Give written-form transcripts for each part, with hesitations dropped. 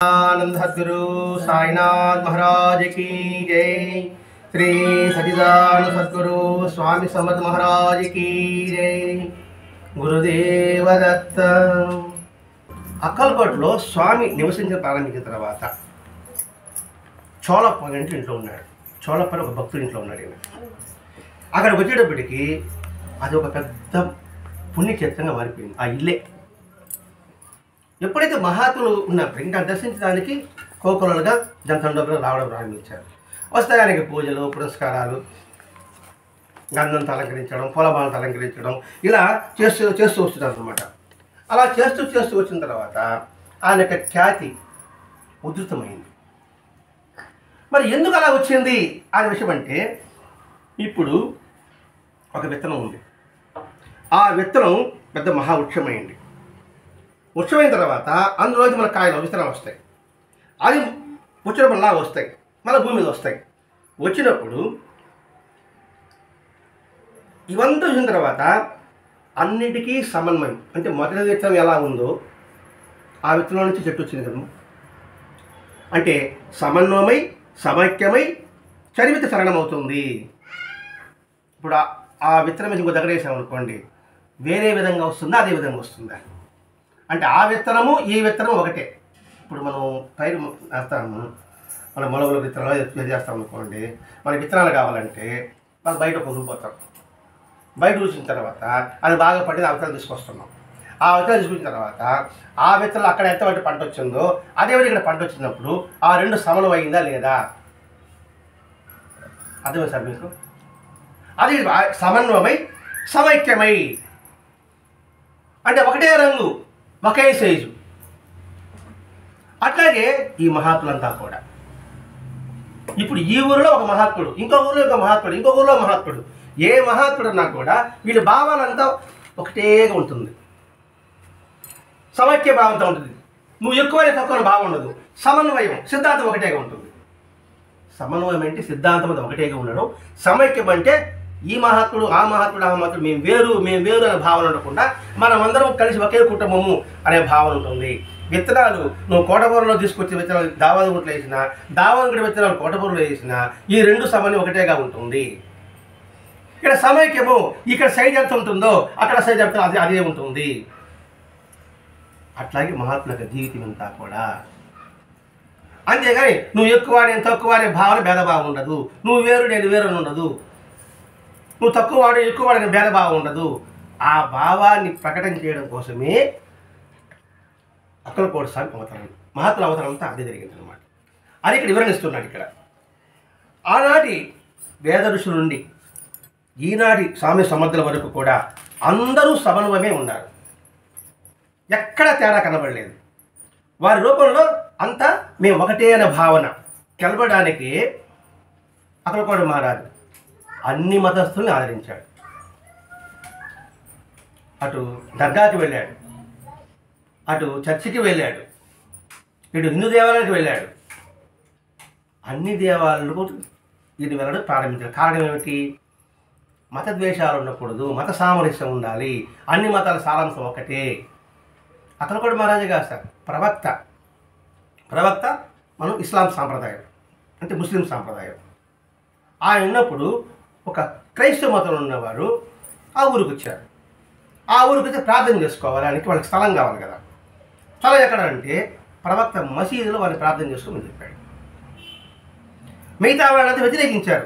आनंद सद्गुरु साईनाथ महाराज की जय। श्री सच्चिदानंद सद्गुरु स्वामी समर्थ महाराज की जय। గురుదేవ దత్త. అక్కల్కోటలో స్వామి నివసించడం ప్రారంభించిన తర్వాత చోళప్ప ఇంట్లో ఉన్నాడు. చోళప్ప ఒక భక్తుడి ఇంట్లో ఉన్నాడు. అక్కడికి వచ్చేటప్పటికి అది ఒక పెద్ద పుణ్యక్షేత్రంగా మారిపోయింది ఆ ఇల్లే. ఎప్పుడైతే మహాత్ములు ఉన్నారు ఇంకా దర్శించడానికి కోకొలలుగా జనతండోపులు రావడం ప్రారంభించారు. వస్తే ఆయనకి పూజలు పురస్కారాలు, గంధంతో అలంకరించడం, పూలమాలతో అలంకరించడం ఇలా చేస్తూ వస్తున్నారు అనమాట. అలా చేస్తూ వచ్చిన తర్వాత ఆయన యొక్క ఖ్యాతి ఉధృతమైంది. మరి ఎందుకు అలా వచ్చింది అనే విషయం అంటే, ఇప్పుడు ఒక విత్తనం ఉంది. ఆ విత్తనం పెద్ద మహావృక్షమైంది. వృక్షమైన తర్వాత అందులోంచి మన కాయలు విత్తనాలు వస్తాయి. అది వచ్చినప్పుడు లాగా వస్తాయి, మన భూమి మీద వస్తాయి. వచ్చినప్పుడు ఇవంతా వచ్చిన తర్వాత అన్నిటికీ సమన్వయం అంటే మొదటి విత్తనం ఎలా ఉందో ఆ విత్తనం నుంచి చెట్టు వచ్చింది కదా. అంటే సమన్వయమై సమైక్యమై చరిమిత శరణమవుతుంది. ఇప్పుడు ఆ విత్తనం మీద ఇంకో దగ్గర వేసామనుకోండి, వేరే విధంగా వస్తుందా అదే విధంగా వస్తుందా అంటే ఆ విత్తనము ఈ విత్తనం ఒకటే. ఇప్పుడు మనం పైరు వేస్తాము, మన మొలకల విత్తనాలు చేస్తాం అనుకోండి. మనకి విత్తనాలు కావాలంటే మనం బయట కొనుక్కోతాం. బయట చూసిన తర్వాత అది బాగా పడింది, ఆ విత్తనాలు తీసుకొస్తున్నాం. ఆ విత్తనాలు తీసుకొచ్చిన తర్వాత ఆ విత్తనాలు అక్కడ ఎంత బట్టి పంట వచ్చిందో అదేవిధంగా ఇక్కడ పంట వచ్చినప్పుడు ఆ రెండు సమన్వయం అయిందా లేదా? అర్థమే సార్ మీకు? అది సమన్వయమై సమైక్యమై అంటే ఒకటే రంగు ఒకే సైజు. అట్లాగే ఈ మహాత్ములంతా కూడా ఇప్పుడు ఈ ఊరిలో ఒక మహాత్ముడు, ఇంకో ఊరిలో ఒక మహాత్ముడు, ఇంకో ఊరిలో మహాత్ముడు. ఏ మహాత్ముడు అన్నా కూడా వీళ్ళ భావాలంతా ఒకటేగా ఉంటుంది, సమైక్య భావంతో ఉంటుంది. నువ్వు ఎక్కువ తక్కువ భావం ఉండదు. సమన్వయం సిద్ధాంతం ఒకటేగా ఉంటుంది. సమన్వయం అంటే సిద్ధాంతం అది ఒకటేగా ఉండడం. సమైక్యం అంటే ఈ మహాత్ముడు ఆ మహాత్ముడు ఆ మహాత్ముడు మేము వేరు అనే భావన ఉండకుండా మనమందరం కలిసి ఒకే కుటుంబము అనే భావన ఉంటుంది. విత్తనాలు నువ్వు కోటపూరలో తీసుకొచ్చిన విత్తనాలు దావాది గుంటలో వేసినా, దావాది విత్తనాలు కోటపూరలో వేసినా ఈ రెండు సమన్వయం ఒకటేగా ఉంటుంది. ఇక్కడ సమైక్యము ఇక్కడ సైజ్ ఎంత ఉంటుందో అక్కడ సైజ్ ఎంత అదే ఉంటుంది. అట్లాగే మహాత్ముల యొక్క జీవితం అంతా కూడా అంతేగాని నువ్వు ఎక్కువ నేను తక్కువ అనే భావన భేదభావం ఉండదు. నువ్వు వేరు నేను వేరు అని ఉండదు. నువ్వు తక్కువ వాడు ఎక్కువ వాడని భేదభావం ఉండదు. ఆ భావాన్ని ప్రకటన చేయడం కోసమే అక్కలకోట స్వామి అవతరణ, మహాత్ముల అవతరణ అంతా అదే జరిగింది అనమాట. అది ఇక్కడ వివరణిస్తున్నాడు. ఇక్కడ ఆనాటి వేద ఋషుల నుండి ఈనాటి స్వామి సమర్థుల వరకు కూడా అందరూ సమన్వయమే ఉన్నారు. ఎక్కడ తేడా కనబడలేదు. వారి రూపంలో అంతా మేము ఒకటే అనే భావన కలపడానికి అక్కలకోట మహారాజు అన్ని మతస్థుల్ని ఆదరించాడు. అటు దర్గాకి వెళ్ళాడు, అటు చర్చికి వెళ్ళాడు, ఇటు హిందూ దేవాలయానికి వెళ్ళాడు. అన్ని దేవాలయాలకు ఇది వెళ్ళడం ప్రారంభించాడు. కారణం ఏమిటి? మత ద్వేషాలు ఉండకూడదు, మత సామరస్యం ఉండాలి, అన్ని మతాల సారాంశం ఒకటే. అక్కలకోట మహారాజు గారు సార్ ప్రవక్త మనం ఇస్లాం సాంప్రదాయం అంటే ముస్లిం సాంప్రదాయం. ఆయన ఉన్నప్పుడు ఒక క్రైస్తవ మతంలో ఉన్నవారు ఆ ఊరికి వచ్చారు. ఆ ఊరికి వచ్చి ప్రార్థన చేసుకోవడానికి వాళ్ళకి స్థలం కావాలి కదా. స్థలం ఎక్కడ అంటే ప్రవక్త మసీదులో వాళ్ళని ప్రార్థన చేసుకోమని చెప్పాడు. మిగతా వాళ్ళంతా వ్యతిరేకించారు.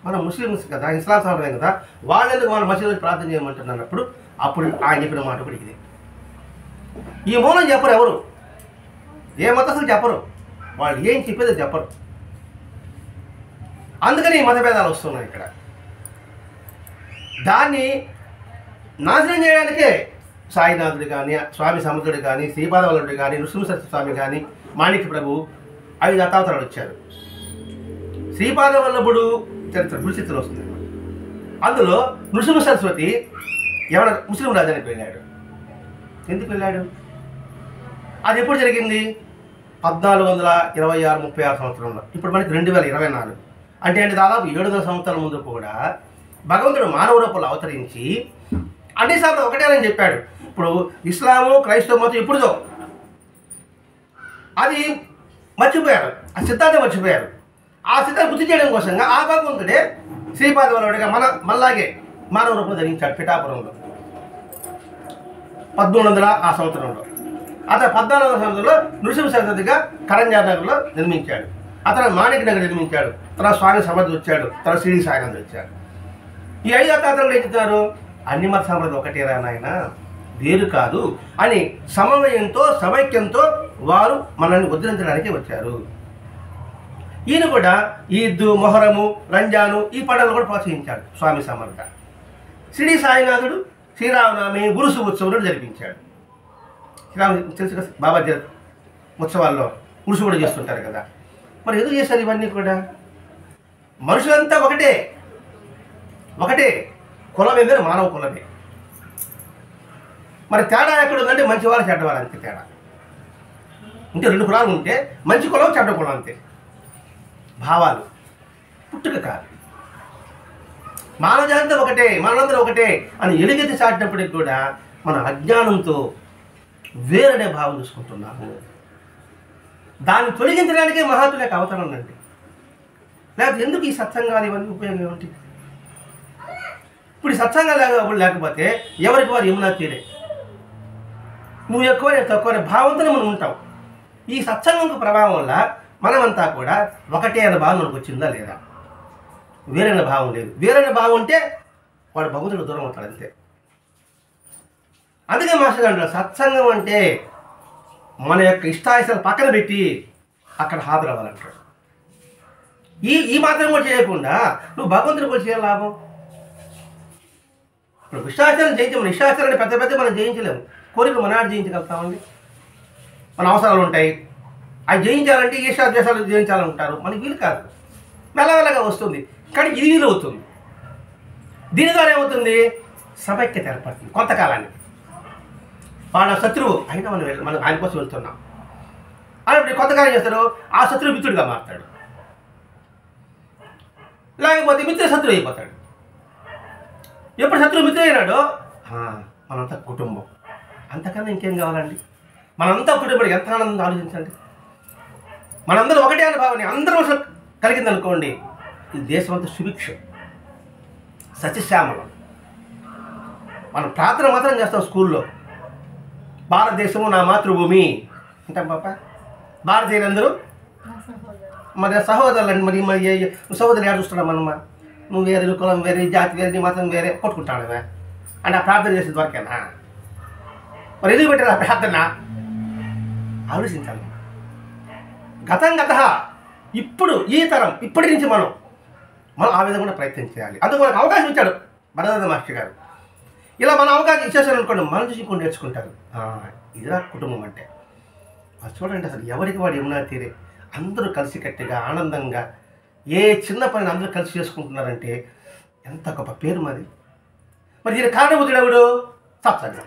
మనం ముస్లిమ్స్ కదా, ఇస్లాం సాంప్రదాయం కదా, వాళ్ళెందుకు వాళ్ళ మసీదులో ప్రార్థన చేయమంటున్నప్పుడు అప్పుడు ఆయన చెప్పిన మాట కూడా ఇది. ఈ మూలం చెప్పరు ఎవరు, ఏ మతస్థులు చెప్పరు, వాళ్ళు ఏం చెప్పేదో చెప్పరు. అందుకని ఈ మతభేదాలు వస్తున్నాయి. ఇక్కడ దాన్ని నాశనం చేయడానికే సాయినాథుడు కానీ, స్వామి సముద్రుడు కానీ, శ్రీపాదవల్లుడు కానీ, నృసింహసరస్వతి స్వామి కానీ, మాణిక్య ప్రభు 5 దత్తావతారాలు వచ్చారు. శ్రీపాదవల్లభుడు చరిత్ర గురుచిత్రం వస్తుంది. అందులో నృసింహ సరస్వతి ఎవడ ముస్లిం రాజానికి వెళ్ళాడు. ఎందుకు వెళ్ళాడు? అది ఎప్పుడు జరిగింది? 1426-36 సంవత్సరంలో. ఇప్పుడు మనకి 2024 అంటే దాదాపు 700 సంవత్సరాల ముందు కూడా భగవంతుడు మానవ రూపంలో అవతరించి అన్ని సార్లు ఒకటేనని చెప్పాడు. ఇప్పుడు ఇస్లాము క్రైస్తవ మతం ఎప్పుడుదో అది మర్చిపోయారు, ఆ సిద్ధాంతం మర్చిపోయారు. ఆ సిద్ధాంతం గుర్తు చేయడం కోసంగా ఆ భగవంతుడే శ్రీపాదవల్లుడిగా మనలాగే మానవ రూపం ధరించాడు పిఠాపురంలో 1800 ఆ సంవత్సరంలో. అతను 14వ సంవత్సరంలో నృసింహ సరస్వతిగా కరంజార్ నగర్లో నిర్మించాడు. అతను మాణిక్ నగర్ నిర్మించాడు. తర్వాత స్వామి సమర్థ్ వచ్చాడు. తర్వాత షిరిడి సాయినాథ్ వచ్చాడు. ఈ 5 అవతారాలు ఏం చెప్తారు? అన్ని మత సంప్రదాయం ఒకటేరా నాయన, వేరు కాదు అని సమన్వయంతో సమైక్యంతో వారు మనల్ని ఉద్ధరించడానికి వచ్చారు. ఈయన కూడా ఈద్, మొహరము, రంజాను ఈ పండుగలు కూడా ప్రోత్సహించాడు స్వామి సమర్థ. షిరిడి సాయినాథుడు శ్రీరామనవమి ఉరుసు ఉత్సవం జరిపించాడు. శ్రీరామ తెలుసు కదా, బాబా ఉత్సవాల్లో ఉరుసు కూడా చేస్తుంటారు కదా. మరి ఎందుకు చేశారు ఇవన్నీ కూడా? మనుషులంతా ఒకటే, కులమే మీద మానవ కులమే. మరి తేడా ఎక్కడ ఉందంటే మంచివాళ్ళు చెడ్డవాళ్ళు అంతే తేడా. అంటే 2 కులాలు ఉంటే మంచి కులం చెడ్డ కులం అంతే. భావాలు పుట్టుక కాదు. మానవ జాతి ఒకటే, మనందరూ ఒకటే అని ఎలుగెత్తి చాటినప్పటికి కూడా మన అజ్ఞానంతో వేరనే భావం చూసుకుంటున్నాము. దాన్ని తొలగించడానికే మహాత్ముల యొక్క అవతారం ఉందండి. లేకపోతే ఎందుకు ఈ సత్సంగాలు ఇవన్నీ ఉపయోగం ఏమిటి? ఇప్పుడు ఈ సత్సంగాలు లేకపోతే ఎవరికి వారు యమునా తీరే. నువ్వు ఎక్కువ నేను తక్కువ అనే భావంతోనే మనం ఉంటాం. ఈ సత్సంగం ప్రభావం వల్ల మనమంతా కూడా ఒకటే అనే భావం మనకు వచ్చిందా లేదా? వేరైన భావం లేదు. వేరైన భావం ఉంటే వాడు భగవంతుడు దూరం అవుతాడు అంతే. అందుకే మాస్టర్ గారు సత్సంగం అంటే మన యొక్క ఇష్టాయిష్టాలు పక్కన పెట్టి అక్కడ హాజరవ్వాలంటాడు. ఈ మాత్రం కూడా చేయకుండా నువ్వు భగవంతుడు కూడా చేయాలి లాభం. ఇప్పుడు ఇష్టాచారం జయించము. ఇష్టాచారాన్ని పెద్ద మనం జయించలేము. కోరికలు మనాడు జయించగలుగుతామండి. మన అవసరాలు ఉంటాయి, అవి జయించాలంటే ఈష్టాద్వేషాలు జయించాలంటారు. మనకి వీలు కాదు. మెల్లమెల్లగా వస్తుంది, కానీ ఇది వీలు అవుతుంది. దీని ద్వారా ఏమవుతుంది? సమైక్యత ఏర్పడుతుంది కొంతకాలానికి. వాళ్ళ శత్రువు అయినా మనం ఆయన కోసం వెళ్తున్నాం అన్నప్పుడు కొంతకాలం చేస్తారు, ఆ శత్రువు మిత్రుడిగా మారుతాడు. లేకపోతే మిత్రుడు శత్రువు అయిపోతాడు. ఎప్పుడు శత్రువు మిత్రుడు అయినాడో మనంతా కుటుంబం. అంతకన్నా ఇంకేం కావాలండి? మనంతా కుటుంబం ఎంత ఆనందం ఆలోచించండి. మనందరూ ఒకటే అనుభవాన్ని అందరూ కలిగిందనుకోండి, ఈ దేశం అంతా సుభిక్షం, సత్యశ్యామలం. మనం ప్రార్థన మాత్రం చేస్తాం స్కూల్లో. భారతదేశము నా మాతృభూమి అంటాం పాప. భారతీయులందరూ మరి సహోదరులండి. మరి సహోదరులు ఏడు చూస్తున్నాం మనమ్మ. నువ్వు వేరే కులం వేరే, జాతి వేరే, నీ మతం వేరే కొట్టుకుంటాను అంటే ఆ ప్రార్థన చేసేది వరకేనా? మరి ఎందుకు పెట్టారు ఆ ప్రార్థన? ఆలోచించాలి. గతం గత, ఇప్పుడు ఈ తరం, ఇప్పటి నుంచి మనం ఆ విధంగా కూడా ప్రయత్నం చేయాలి. అందుకు మనకు అవకాశం ఇచ్చాడు భరద్వాజ మాస్టర్ గారు. ఇలా మన అవకాశం ఇచ్చేసారు అనుకోండి, మన నుంచి ఇంకొని నేర్చుకుంటారు. ఇదిరా కుటుంబం అంటే. అది చూడండి, అసలు ఎవరికి వాడు యమునా తీరే. అందరూ కలిసికట్టుగా ఆనందంగా ఏ చిన్న పనిని అందరూ కలిసి చేసుకుంటున్నారంటే ఎంత గొప్ప పేరు మాది. మరి దీని కారణభూతుడు ఎవడు? సత్సంగం.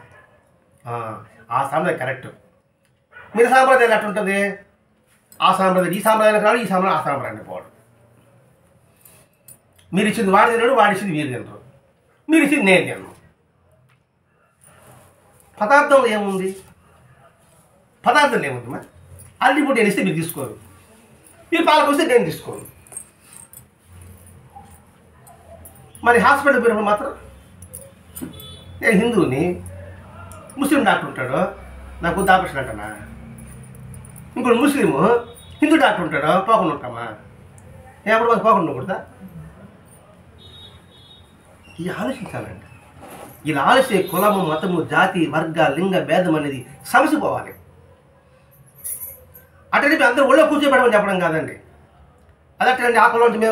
ఆ సాంప్రదాయం కరెక్ట్. మీరు సాంప్రదాయాలు ఎట్లుంటుంది? ఆ సాంప్రదాయం ఈ సాంప్రదాయానికి రాడు, ఈ సాంప్రదాయం ఆ సాంప్రదాయానికి పోవడం. మీరు ఇచ్చింది వాడి తినడు, వాడి ఇచ్చింది మీరు తినరు, మీరు ఇచ్చింది నేను తినను. పదార్థంలో ఏముంది? పదార్థంలో ఏముంది? మరి అరటి పుట్టి నేను ఇస్తే మీరు తీసుకోరు, మీరు పాలకు వస్తే నేను తీసుకోను. మరి హాస్పిటల్ పోయినప్పుడు మాత్రం నేను హిందువుని, ముస్లిం డాక్టర్ ఉంటాడు, నాకు ఆపరేషన్ అంటానా? ఇంకోటి ముస్లిము హిందూ డాక్టర్ ఉంటాడు, పోకుండా ఉంటామా? నేను అప్పుడు మాకు పోకుండా ఉండకూడదా? ఇది ఆలోచించాలండి. ఇలా ఆలోచే కులము, మతము, జాతి, వర్గ, లింగ భేదం అనేది సమస్య పోవాలి. అటెండి అందరూ ఒళ్ళో కూర్చోబెట్టమని చెప్పడం కాదండి. అదట్టండి ఆ కులం నుంచి మీద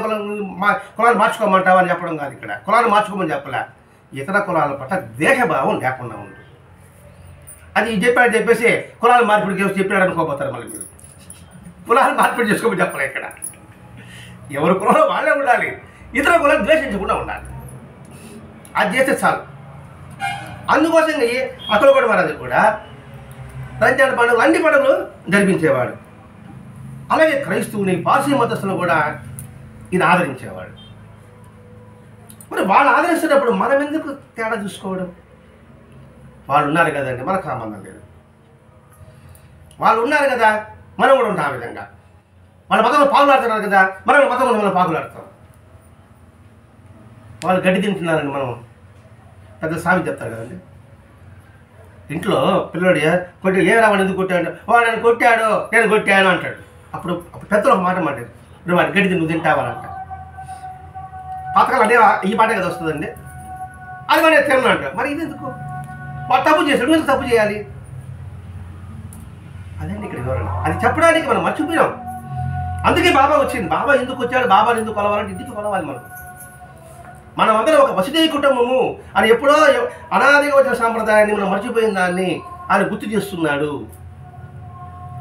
కులాన్ని మార్చుకోమంటావా అని చెప్పడం కాదు. ఇక్కడ కులాన్ని మార్చుకోమని చెప్పలే, ఇతర కులాల పట్ల దేశభావం లేకుండా ఉంది. అది చెప్పేసి కులాలు మార్పిడి చేసి చెప్పాడు అనుకోపోతారు. మళ్ళీ మీరు కులాలు మార్పిడి చేసుకోమని చెప్పలే. ఇక్కడ ఎవరి కులంలో వాళ్ళే ఉండాలి, ఇతర కులాన్ని ద్వేషించకుండా ఉండాలి. అది చేస్తే చాలు. అందుకోసం అక్కలకోట మహారాజు కూడా రంజాన్ పండుగలు అన్ని పండుగలు జరిపించేవాడు. అలాగే క్రైస్తవుని, పార్సీ మతస్థులను కూడా ఇది ఆదరించేవాడు. మరి వాళ్ళు ఆదరిస్తున్నప్పుడు మనం ఎందుకు తేడా చూసుకోవడం? వాళ్ళు ఉన్నారు కదండి, మనకు సంబంధం లేదు. వాళ్ళు ఉన్నారు కదా, మనం కూడా ఉంటాం. ఆ విధంగా వాళ్ళ మతంలో పాకులాడుతున్నారు కదా, మనం మతంలో మనం పాకులాడతాం. వాళ్ళు గడ్డి తింటున్నారండి. మనం పెద్ద సామి చెప్తారు కదండి, ఇంట్లో పిల్లడు కొట్టి ఏ రావాడు ఎందుకు కొట్టాడు, వాడు నన్ను కొట్టాడు నేను కొట్టాను అంటాడు. అప్పుడు పెద్దలు ఒక మాట మాట్లాడు, ఇప్పుడు వాడి గడ్డి నువ్వు తింటావాలంట. పాతకాలం అంటే ఈ పాట కదా వస్తుందండి, అది మరి నేను తిన్నా అంట. మరి ఇది ఎందుకు, వాడు తప్పు చేశాడు, నువ్వు తప్పు చేయాలి. అదండి ఇక్కడ వివరణ. అది చెప్పడానికి మనం మర్చిపోయాం. అందుకే బాబా వచ్చింది. బాబా ఎందుకు వచ్చాడు, బాబాని ఎందుకు కొలవాలంటే ఇంటికి కొలవాలి. మనం అందరం ఒక వసుదైవ కుటుంబము అని ఎప్పుడో అనాదిగా వచ్చిన సాంప్రదాయాన్ని మనం మర్చిపోయిన దాన్ని ఆయన గుర్తు చేస్తున్నాడు.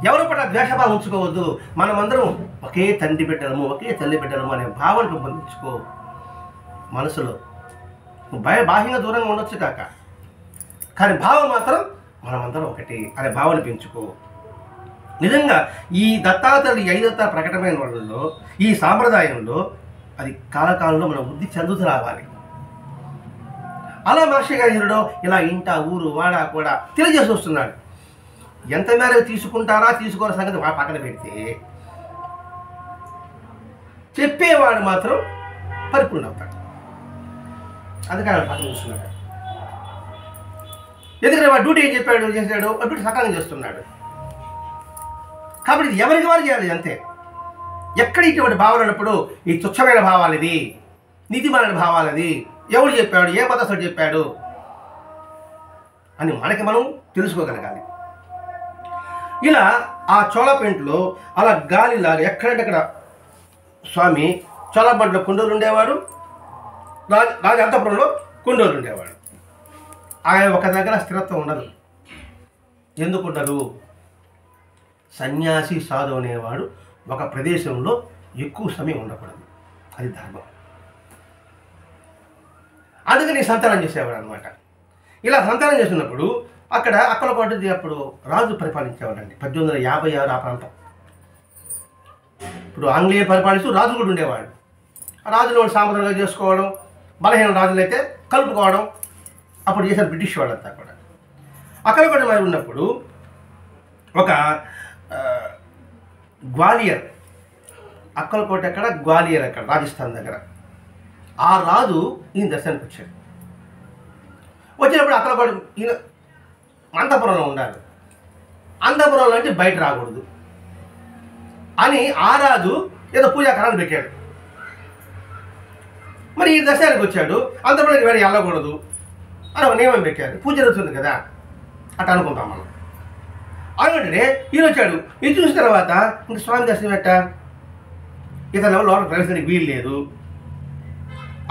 ఎవరి పట్ల ద్వేషభావం ఉంచుకోవద్దు. మనమందరం ఒకే తండ్రి బిడ్డలము, ఒకే తల్లి బిడ్డలము అనే భావన పెంపొందించుకో మనసులో. బాహ్యంగా దూరంగా ఉండొచ్చు కాక, కానీ భావం మాత్రం మనమందరం ఒకటి అనే భావన పెంచుకో. నిజంగా ఈ దత్తాత్రేయుడు 5 ప్రకటమైన వాళ్ళలో ఈ సాంప్రదాయంలో అది కాలకాలంలో మనం వృద్ధి చెందుతూ రావాలి. అలా మహర్షి గారు ఇలా ఇంట ఊరు వాడ కూడా తెలియజేసి వస్తున్నాడు. ఎంత మేరకు తీసుకుంటారా తీసుకోవాల సంగతి పక్కన పెడితే, చెప్పేవాడు మాత్రం పరిపూర్ణ అవుతాడు. అందుకని వాడు పక్కన చూస్తున్నాడు. ఎందుకంటే వాడు డ్యూటీ ఏం చెప్పాడు చేశాడు, వాడు డ్యూటీ సకాలంగా చేస్తున్నాడు. కాబట్టి ఇది ఎవరికి వారు చేయాలి అంతే. ఎక్కడ ఇటువంటి భావాలు ఉన్నప్పుడు ఈ తుచ్చమైన భావాలు, ఇది నీతిమాలిన భావాలు, అది ఎవడు చెప్పాడు, ఏ మతస్థుడు చెప్పాడు అని మనకి మనం తెలుసుకోగలగాలి. ఇలా ఆ చోళపెంట్లో అలా గాలిలాగా ఎక్కడంటే అక్కడ స్వామి చోళపెంట్లో కుండోలు ఉండేవాడు, రాజ అంతపురంలో కుండోలు ఉండేవాడు. ఆయన ఒక దగ్గర స్థిరత్వం ఉండదు. ఎందుకుండదు? సన్యాసి సాధు అనేవాడు ఒక ప్రదేశంలో ఎక్కువ సమయం ఉండకూడదు, అది ధర్మం. అందుకని సంతానం చేసేవాడు అనమాట. ఇలా సంతానం చేసినప్పుడు అక్కలకోట అప్పుడు రాజు పరిపాలించేవాడండి. 1856 ఆ ప్రాంతం. ఇప్పుడు ఆంగ్లేయ పరిపాలిస్తూ రాజు కూడా ఉండేవాడు. ఆ రాజులు సాంప్రదాయంగా చేసుకోవడం, బలహీన రాజులు అయితే కలుపుకోవడం అప్పుడు చేశారు బ్రిటిష్ వాళ్ళంతా కూడా. అక్కలకోట మరి ఉన్నప్పుడు ఒక గ్వాలియర్, అక్కలకోట ఎక్కడ, గ్వాలియర్ ఎక్కడ, రాజస్థాన్ దగ్గర. ఆ రాజు ఈయన దర్శనానికి వచ్చాడు. వచ్చినప్పుడు అక్కలకోట ఈయన అంతపురంలో ఉండాలి. అంతపురంలో అంటే బయట రాకూడదు అని ఆ రాజు ఏదో పూజాకారాన్ని పెట్టాడు. మరి ఈ దర్శనానికి వచ్చాడు, అంతపురానికి వేరే వెళ్ళకూడదు అని ఒక నియమం పెట్టారు. పూజ జరుగుతుంది కదా అట్లా అనుకుంటాం మనం. అనుకుంటే ఈయన వచ్చాడు. ఇది చూసిన తర్వాత ఇంక స్వామి దర్శనం పెట్ట, ఇతను ఎవరు లోపల ప్రవేశానికి వీలు లేదు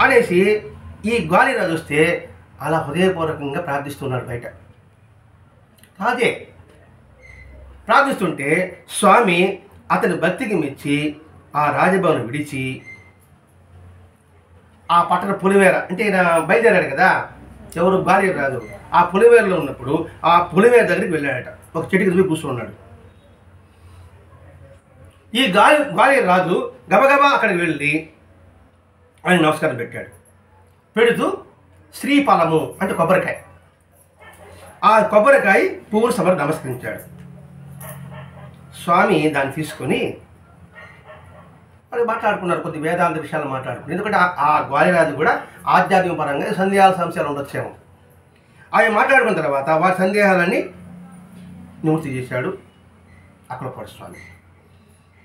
అనేసి ఈ గ్వాలిరాజు వస్తే అలా హృదయపూర్వకంగా ప్రార్థిస్తున్నాడు బయట. అదే ప్రార్థిస్తుంటే స్వామి అతని భక్తికి మెచ్చి ఆ రాజభవనం విడిచి ఆ పట్టణ పులివేర అంటే ఈయన బయలుదేరాడు కదా, ఎవరు భార్య రాదు, ఆ పులివేరలో ఉన్నప్పుడు ఆ పులివేర దగ్గరికి వెళ్ళాడట. ఒక చెట్టుకి పోయి కూర్చున్నాడు. ఈ గ్వాలియర్ రాజు గబగబా అక్కడికి వెళ్ళి ఆయన నమస్కారం పెట్టాడు. పెడుతూ శ్రీఫలము అంటే కొబ్బరికాయ, ఆ కొబ్బరికాయ పువ్వులు సమర్ నమస్కరించాడు. స్వామి దాన్ని తీసుకొని వాళ్ళు మాట్లాడుకున్నారు, కొద్ది వేదాంత విషయాలు మాట్లాడుకున్నారు. ఎందుకంటే ఆ గ్వాలిరాజు కూడా ఆధ్యాత్మిక పరంగా సందేహాల సమస్యలు ఉండొచ్చేమో. ఆయన మాట్లాడుకున్న తర్వాత వారి సందేహాలన్నీ నివృత్తి చేశాడు అక్కలకోట స్వామి.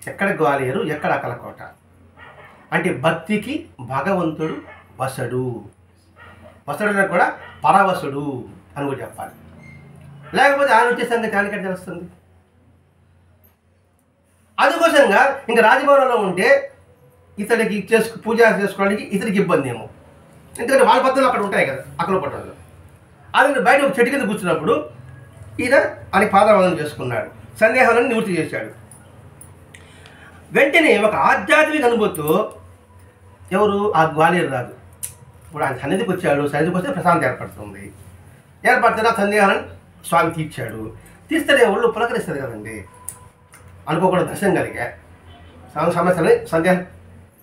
ఎక్కడ గ్వాలియరు, ఎక్కడ అక్కలకోట అంటే భక్తికి భగవంతుడు వసడు, వసడు కూడా పరవశుడు అని కూడా చెప్పాలి. లేకపోతే ఆయన వచ్చే సంగతి ఆయనకి తెలుస్తుంది. అందుకోసంగా ఇంకా రాజభవనంలో ఉంటే ఇతడికి పూజ చేసుకోవడానికి ఇతడికి ఇబ్బంది ఏమో, ఎందుకంటే వాళ్ళ పద్ధతులు అక్కడ ఉంటాయి కదా అక్కలకోటలో. అది బయట ఒక చెట్టు కింద కూర్చున్నప్పుడు ఈయన అని పాదవందనం చేసుకున్నాడు, సందేహాలను నివృత్తి చేశాడు. వెంటనే ఒక ఆధ్యాత్మిక అనుభూతితో ఎవరు ఆ గ్వాలియర్ రాజు ఇప్పుడు ఆయన సన్నిధికి వచ్చాడు. సన్నిధికి వస్తే ప్రశాంతి ఏర్పడుతుంది. ఏర్పడితే ఆ సందేహాలను స్వామి తీర్చాడు. తీస్తేనే ఒళ్ళు పులకరిస్తుంది కదండి. అనుకోకుండా దర్శనం కలిగా సమస్యలని సందేహం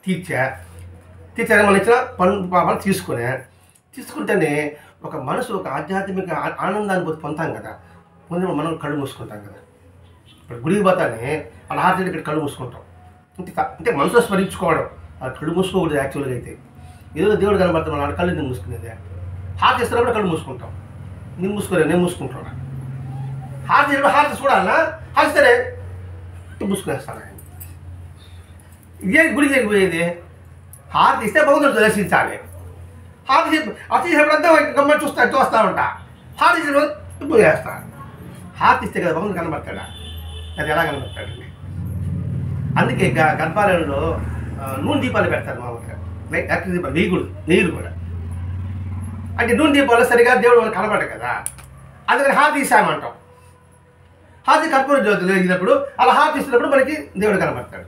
తీర్చారని మనం ఇచ్చిన పాపాలు తీసుకుంటేనే ఒక మనసు ఒక ఆధ్యాత్మిక ఆనందాన్ని పొందుతాం కదా. పొందిన మనం కళ్ళు మూసుకుంటాం కదా. ఇప్పుడు గుడికి పోతానే అలా హార్ట్ ఇక్కడ కళ్ళు మూసుకుంటాం. అంటే మనసులో స్మరించుకోవడం. అది కళ్ళు మూసుకోకూడదు యాక్చువల్గా అయితే. ఏదో దేవుడు కనబడతాం మన కళ్ళు నేను మూసుకునేది. హారతి ఇస్తున్నప్పుడు కళ్ళు మూసుకుంటాం. నేను మూసుకోలేదు, నేను మూసుకుంటున్నా. హారతి ఇచ్చినప్పుడు హారతి చూడాలన్నా హారిస్తేనే మూసుకునేస్తాను. ఇదే గుడి జరిగిపోయేది. హారతి ఇస్తే భగవంతుడు దర్శించాలి. హారతి చేసినప్పుడంతా గమ్మని చూస్తూ ఉంటా. హారతి ఇచ్చినప్పుడు పూజ చేస్తాను. హారతి ఇస్తే కదా భగవంతుడు కనబడతాడా? అది ఎలా కనబడతాడండి? అందుకే గర్భాలయంలో నూనె దీపాలు పెడతారు మామూలుగా. యాక్చువల్ దీపాలు వేయకూడదు, నీరు కూడా. అంటే నూనె దీపాలు సరిగా దేవుడు మనకు కనబడదు కదా, అందుకని హారతి ఇస్తామంటాం. హారతి కర్పూర జ్యోతులు వేసినప్పుడు అలా హారతి ఇస్తున్నప్పుడు మనకి దేవుడు కనబడతాడు.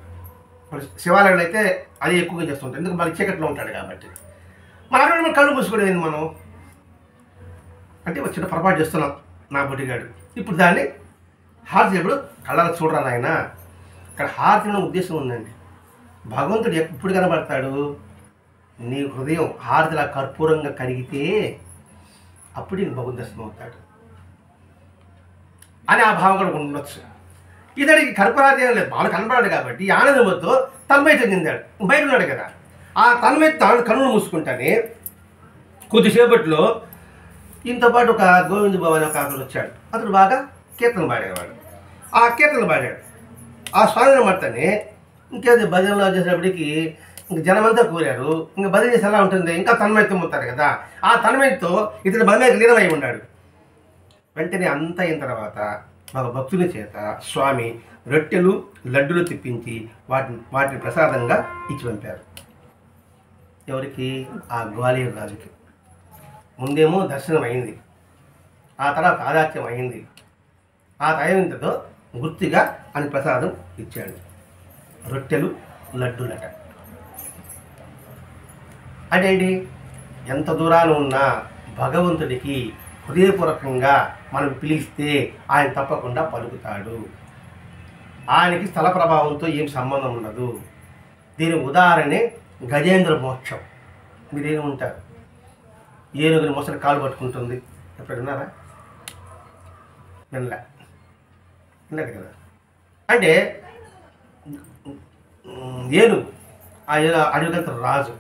శివాలయంలో అయితే అది ఎక్కువగా చేస్తుంటాం, ఎందుకు మనకి చీకట్లో ఉంటాడు కాబట్టి. మన అక్కడ మనం కళ్ళు మూసుకునేది మనం. అంటే చిన్న పొరపాటు చేస్తున్నాం నా బొట్టిగాడు. ఇప్పుడు దాన్ని హారతి ఎప్పుడు కళ్ళ చూడరా నాయన. ఇక్కడ హారతిలో ఉద్దేశం ఉందండి. భగవంతుడు ఎప్పుడు కనబడతాడు? నీ హృదయం హారతిలా కర్పూరంగా కరిగితే అప్పుడు నీకు భగవంతుడు దర్శనం అవుతాడు అని ఆ భావం కూడా ఉండొచ్చు. ఇతడికి కర్పూరాది ఏం లేదు, బాగా కనబడాడు కాబట్టి ఆనందంతో తన్మయ చెందాడు. బయట ఉన్నాడు కదా, ఆ తన్మయ తాను కన్నులు మూసుకుంటానే కొద్దిసేపట్లో ఇంతో పాటు ఒక గోవింద బాబు అనే ఒక అతను వచ్చాడు. అతడు బాగా కీర్తన పాడేవాడు. ఆ కీర్తన పాడాడు. ఆ స్వామిని మట్టని ఇంకేది భజనలో చేసేటప్పటికి ఇంక జనమంతా కోరారు. ఇంకా భజన చేసి ఎలా ఉంటుంది, ఇంకా తన్మయత్వం అవుతారు కదా. ఆ తన్మయంతో ఇతడు భజనకి లీనమై ఉన్నాడు. వెంటనే అంతా అయిన తర్వాత ఒక భక్తుని చేత స్వామి రొట్టెలు లడ్డులు తెప్పించి వాటిని ప్రసాదంగా ఇచ్చి పంపారు. ఎవరికి? ఆ గ్వాలియర్ రాజుకి. ముందేమో దర్శనం అయింది, ఆ తర్వాత ఆదాత్యం అయింది. ఆ తయంతో గుర్తిగా అని ప్రసాదం ఇచ్చాడు. రొట్టెలు లడ్డులట. అదేంటి? ఎంత దూరాన ఉన్నా భగవంతుడికి హృదయపూర్వకంగా మనం పిలిస్తే ఆయన తప్పకుండా పలుకుతాడు. ఆయనకి స్థల ప్రభావంతో ఏం సంబంధం ఉండదు. దీని ఉదాహరణే గజేంద్ర మోక్షం. మీరేమి ఉంటారు? ఏనుగుని మొసలి కాలు పట్టుకుంటుంది, ఎప్పుడు విన్నారా? వినలేదు కదా. అంటే ఏనుగు ఆ అడవికంత రాజు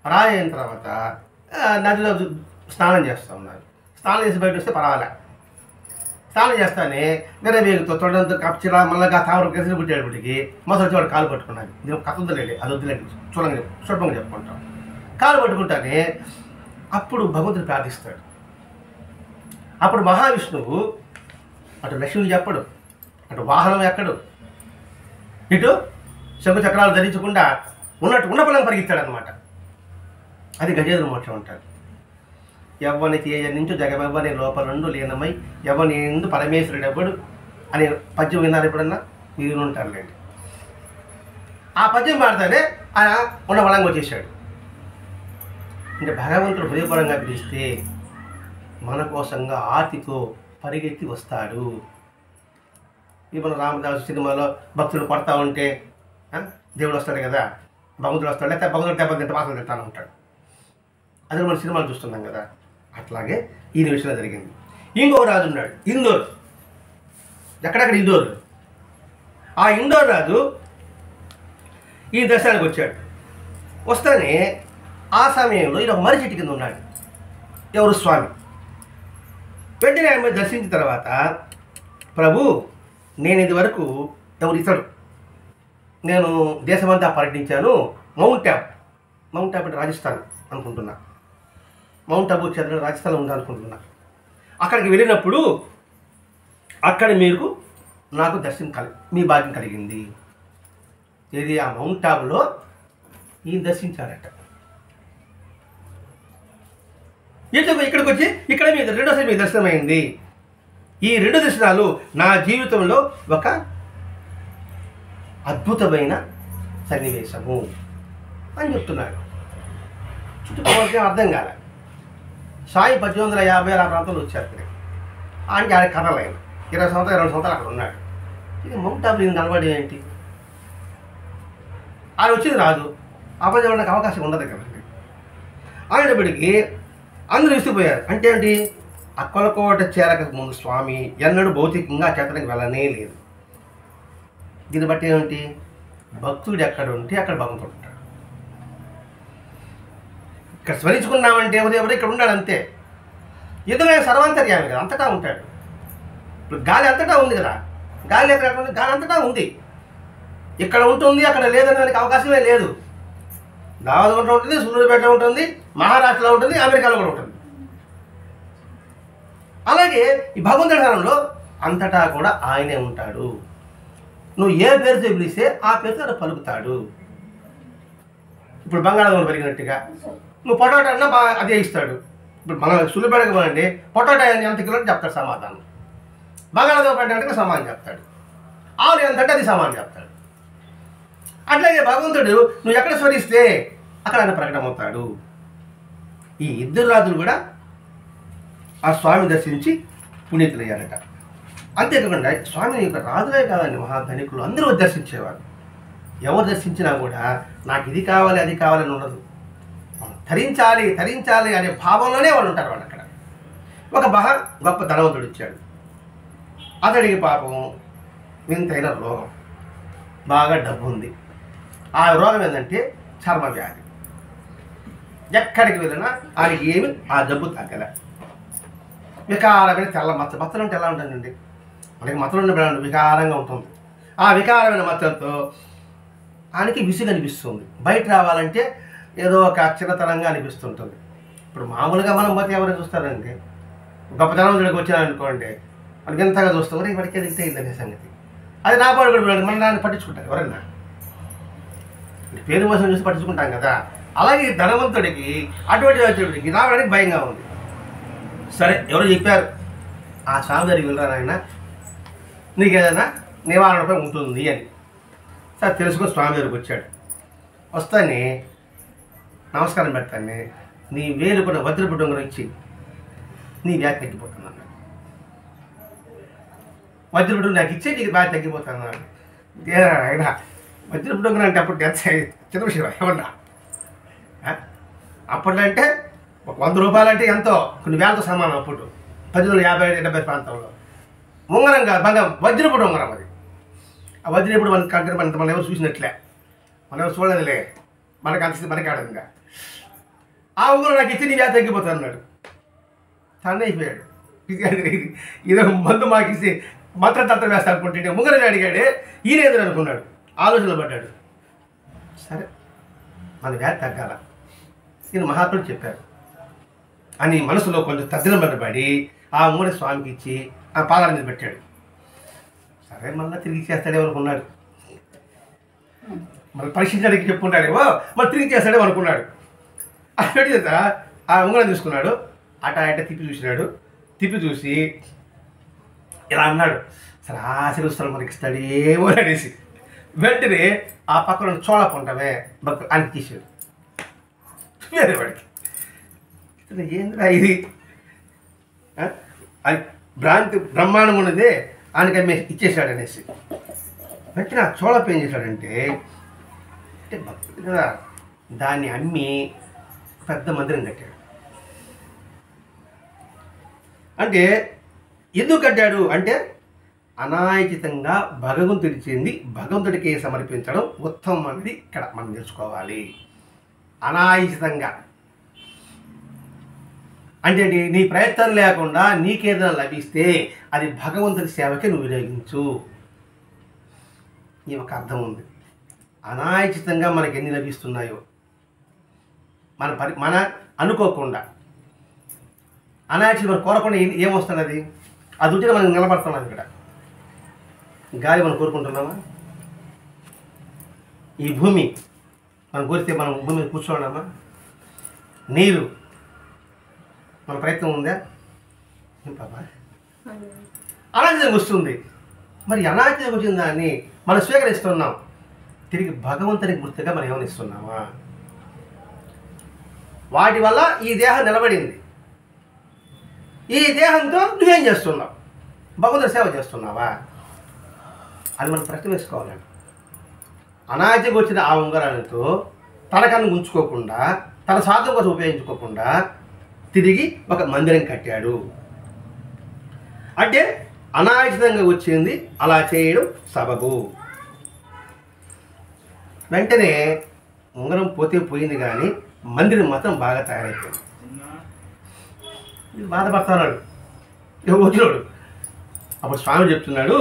అయిన తర్వాత నదిలో స్నానం చేస్తూ ఉన్నారు. స్నానం చేసి బయట వస్తే పర్వాలే. స్నానం చేస్తానే వేరే వేగుతో తొడంతో కప్చిరా మళ్ళీ తావరం కేసులు పుట్టేటప్పటికి మొదటి వాడు కాలు పట్టుకున్నది. ఇది కథ వద్దులేండి, అది వద్దులేండి, చూడంగా చెప్పుకుంటాం. కాలు పట్టుకుంటానే అప్పుడు భగవంతుడు ప్రార్థిస్తాడు. అప్పుడు మహావిష్ణువు అటు లక్ష్మికి చెప్పడు, అటు వాహనం ఎక్కడు, ఇటు శంకు చక్రాలు ధరించకుండా ఉన్న పొలం పరిగెత్తాడనమాట. అది గజేంద్ర మోక్షం అంటారు. ఎవ్వని తేజ నుంచి జగమెవ్వని లోపల నుండి లీనమై ఎవని ఎందు పరమేశ్వరుడు ఎవ్వడు అనే పద్యం విన్నారు ఎప్పుడన్నా? మీరు ఉంటారులేండి. ఆ పద్యం పాడితేనే ఆయన ఉన్న బలంగా వచ్చేసాడు. అంటే భగవంతుడు హృదయపరంగా పిలిస్తే మన కోసంగా ఆర్తితో పరిగెత్తి వస్తాడు. ఇప్పుడు రామదాసు సినిమాలో భక్తుడు పడతా ఉంటే దేవుడు వస్తాడు కదా, భగవంతుడు వస్తాడు, లేకపోతే భగవంతుడు దెబ్బతింటే వాసన తింటాను ఉంటాడు. అది మనం సినిమాలు చూస్తున్నాం కదా. అట్లాగే ఈ విషయంలో జరిగింది. ఇంకో రాజు ఉన్నాడు, ఇందోర్. ఎక్కడెక్కడ ఇందోర్. ఆ ఇందోర్ రాజు ఈ దర్శనానికి వచ్చాడు. వస్తేనే ఆ సమయంలో ఈయన ఒక మర్రి చెట్టు కింద ఉన్నాడు. ఎవరు? స్వామి. వెంటనే ఆయన దర్శించిన తర్వాత, ప్రభు నేను ఇది వరకు ఎవరు ఇతడు, నేను దేశమంతా పర్యటించాను. మౌంట్ ఆబు అంటే రాజస్థాన్ అనుకుంటున్నా. మౌంట్ ఆబు క్షేత్రం రాజస్థాన్లో ఉందనుకుంటున్నా. అక్కడికి వెళ్ళినప్పుడు అక్కడ మీకు నాకు దర్శనం మీ భాగ్యం కలిగింది. ఇది ఆ మౌంట్ ఆబులో ఈయన దర్శించారట. ఇక్కడికి వచ్చి ఇక్కడ మీ రెండోసారి మీకు దర్శనం అయింది. ఈ రెండు దర్శనాలు నా జీవితంలో ఒక అద్భుతమైన సన్నివేశము అని చెప్తున్నాడు. చుట్టుపక్కల అర్థం కాలే. సాయి 1850 ఆ ప్రాంతంలో వచ్చారు. ఆయనకి ఆయన కథలైన 20 సంవత్సరాలు అక్కడ ఉన్నాడు. ఇది మౌంట్ ఆబు ఈయన కనబడి ఏంటి? ఆయన వచ్చింది రాదు, అబద్ధపడడానికి అవకాశం ఉండదు కదండి. ఆయనప్పటికీ అందరూ విసిగిపోయారు. అంటే ఏంటి? అక్కలకోట చేరక ముందు స్వామి ఎన్నడూ భౌతికంగా చేతనకి వెళ్ళనే లేదు. దీన్ని బట్టి ఏమిటి? భక్తుడు ఎక్కడ ఉంటే అక్కడ భగవంతుడు ఉంటాడు. ఇక్కడ స్మరించుకున్నామంటే ఎవరు ఇక్కడ ఉన్నాడు అంతే. ఎందుకంటే సర్వాంతర్యామి కదా, అంతటా ఉంటాడు. ఇప్పుడు గాలి అంతటా ఉంది కదా, గాలి ఎక్కడ ఉంది? గాలి అంతటా ఉంది. ఇక్కడ ఉంటుంది అక్కడ లేదనడానికి అవకాశమే లేదు. దావదగుంట ఉంటుంది, సూర్యుపేట ఉంటుంది, మహారాష్ట్రలో ఉంటుంది, అమెరికాలో కూడా ఉంటుంది. అలాగే ఈ భగవంతుడి స్థానంలో అంతటా కూడా ఆయనే ఉంటాడు. నువ్వు ఏ పేరుతో పిలిస్తే ఆ పేరుతో ఆయన పలుకుతాడు. ఇప్పుడు బంగాళాదుంప పెరిగినట్టుగా నువ్వు పొటాటో అన్నా అదే ఇస్తాడు. ఇప్పుడు మన సులుపెడక పోనండి, పొటాటో ఎంత కిలో చెప్తాడు సమాధానం, బంగాళాదుంప అంటే సమాధానం చెప్తాడు, ఆవులు ఎంతంటే అది సమాధానం చెప్తాడు. అట్లాగే భగవంతుడు నువ్వు ఎక్కడ స్మరిస్తే అక్కడ ఆయన ప్రకటమవుతాడు. ఈ ఇద్దరు రాజులు కూడా ఆ స్వామిని దర్శించి పునీతులయ్యారట. అంతేకాకుండా స్వామిని యొక్క రాజులే కాదండి, మహాధనికులు అందరూ దర్శించేవారు. ఎవరు దర్శించినా కూడా నాకు ఇది కావాలి అది కావాలని ఉండదు, ధరించాలి ధరించాలి అనే భావంలోనే వాళ్ళు ఉంటారు. వాళ్ళు అక్కడ ఒక గొప్ప ధనవంతుడు ఇచ్చాడు. అతడికి పాపం వింతైన రోగం, బాగా డబ్బు ఉంది. ఆ రోగం ఏంటంటే చర్మ వ్యాధి. ఎక్కడికి వెళ్ళినా ఆయనకి ఏమి ఆ జబ్బు తగ్గలే. వికారమైన తెల్ల మచ్చలు అంటే ఎలా ఉంటుందండి, మనకి మచ్చలు ఉండే వికారంగా ఉంటుంది. ఆ వికారమైన మచ్చలతో ఆయనకి విసుగు అనిపిస్తుంది. బయట రావాలంటే ఏదో ఒక చిన్నతనంగా అనిపిస్తుంటుంది. ఇప్పుడు మామూలుగా మనం పోతే ఎవరైనా చూస్తారండి, గొప్పతనం దగ్గరికి వచ్చారనుకోండి, మనకి ఎంతగా చూస్తాం, ఇప్పటికే ఇంతే ఇద్దనే సంగతి. అది నా పాడు కూడా మన దాన్ని పట్టించుకుంటారు ఎవరైనా, పేరు మోసం చూసి పట్టించుకుంటాం కదా. అలాగే ధనవంతుడికి అటువంటి రావడానికి భయంగా ఉంది. సరే ఎవరో చెప్పారు, ఆ స్వామి దగ్గరికి వెళ్ళారు, ఆయన నీకు ఏదైనా నివారణపై ఉంటుంది అని. సరే తెలుసుకొని స్వామి దగ్గరికి వచ్చాడు. వస్తానే నమస్కారం పెడతానే, నీ వేలు కూడా వజ్రపుటం ఇచ్చి నీ వ్యాధి తగ్గిపోతుంది అన్నాడు. వజ్రపుటం నాకు ఇచ్చే నీకు వ్యాధి తగ్గిపోతుంది అన్నాడు. ఆయన వజ్రపుటం అంటే అప్పుడు చిన్న విషయం ఏమన్నా, అప్పట్లో అంటే ఒక 100 రూపాయలు అంటే ఎంతో, కొన్ని వేలతో సమానం. అప్పుడు 1950-70 ప్రాంతంలో ఉంగరం కాదు, బాగా వజ్రపుడు ఉంగరం అది. ఆ వజ్రపుడు మన కంటే మనం ఎవరు చూసినట్లే, మనం ఎవరు చూడదులే, మనకి ఆడదుగా. ఆ ఉంగరం నాకు ఇచ్చి నీ వ్యాధి తగ్గిపోతుంది అన్నాడు. తనే అయిపోయాడు. ఇదో మందు మాకిసి మంత్రతంత్రం వేస్తా అనుకుంటుంటే ఉంగరం అడిగాడే, ఈయన ఎదురు అనుకున్నాడు, ఆలోచనలో పడ్డాడు. సరే మన వ్యాధి తగ్గాల, ఈయన మహాత్ముడు చెప్పారు అని మనసులో కొంచెం తద్దినబడి ఆ మూడ స్వామికి ఇచ్చి ఆ పాదాల మీద పెట్టాడు. సరే మళ్ళీ తిరిగి చేస్తాడేమో అనుకున్నాడు, మళ్ళీ పరీక్షించడానికి చెప్పుకుంటాడేమో, మళ్ళీ తిరిగి చేస్తాడేమో అనుకున్నాడు. అది పెట్టి ఆ ఉంగరం తీసుకున్నాడు, అట తిప్పి చూసినాడు. తిప్పి చూసి ఇలా అన్నాడు, సరే ఆశీర్వస్తాడు మనకి ఇస్తాడేమో అనేసి వెంటనే ఆ పక్కన చోళ పొంటమే భక్తులు ఆయనకి తీసాడు. వేరే వాడికి ఏంద్రా ఇది, అది భ్రాంతి బ్రహ్మాండం ఉన్నదే ఆయనకి అమ్మే ఇచ్చేసాడు అనేసి వెంటనే ఆ చోళపు ఏం చేశాడంటే, అంటే భక్తుడు కదా, దాన్ని అమ్మి పెద్ద మందిరం కట్టాడు. అంటే ఎందుకు కట్టాడు అంటే, అనాయచితంగా భగవంతుడి చెంది భగవంతుడికి సమర్పించడం ఉత్తమం అనేది ఇక్కడ మనం తెలుసుకోవాలి. అనాయచితంగా అంటే నీ ప్రయత్నం లేకుండా నీకేదైనా లభిస్తే అది భగవంతుడి సేవకి నువ్వు వినియోగించు. ఈ ఒక అర్థం ఉంది. అనాయచితంగా మనకి ఎన్ని లభిస్తున్నాయో మన అనుకోకుండా అనాయచిత మనం కోరకుండా ఏమొస్తున్నది, అది ఉంటే మనం నిలబడుతున్నాం. ఇక్కడ గాలి మనం కోరుకుంటున్నామా, ఈ భూమి మనం కోరితే మనం భూమి మీద కూర్చోన్నామా, నీరు మన ప్రయత్నం ఉందా, ఏం పాపా అనాచితంగా వస్తుంది. మరి అనాచితంగా వచ్చిన దాన్ని మనం స్వీకరిస్తున్నాం, తిరిగి భగవంతునికి గుర్తుగా మనం ఏమైనా ఇస్తున్నామా? వాటి వల్ల ఈ దేహం నిలబడింది. ఈ దేహంతో నువ్వేం చేస్తున్నావు? భగవంతుడి సేవ చేస్తున్నావా అని మనం ప్రశ్న వేసుకోవాలండి. అనాచితంగా వచ్చిన ఆ ఉంగరాలతో తనకన్ను ఉంచుకోకుండా, తన స్వార్థం కోసం ఉపయోగించుకోకుండా తిరిగి ఒక మందిరం కట్టాడు. అంటే అనాచితంగా వచ్చింది అలా చేయడం సబబు. వెంటనే ఉంగరం పోతే పోయింది కానీ మందిరం మాత్రం బాగా తయారైపోయింది. ఇది బాధపడుతున్నాడు వచ్చినాడు. అప్పుడు స్వామి చెప్తున్నాడు,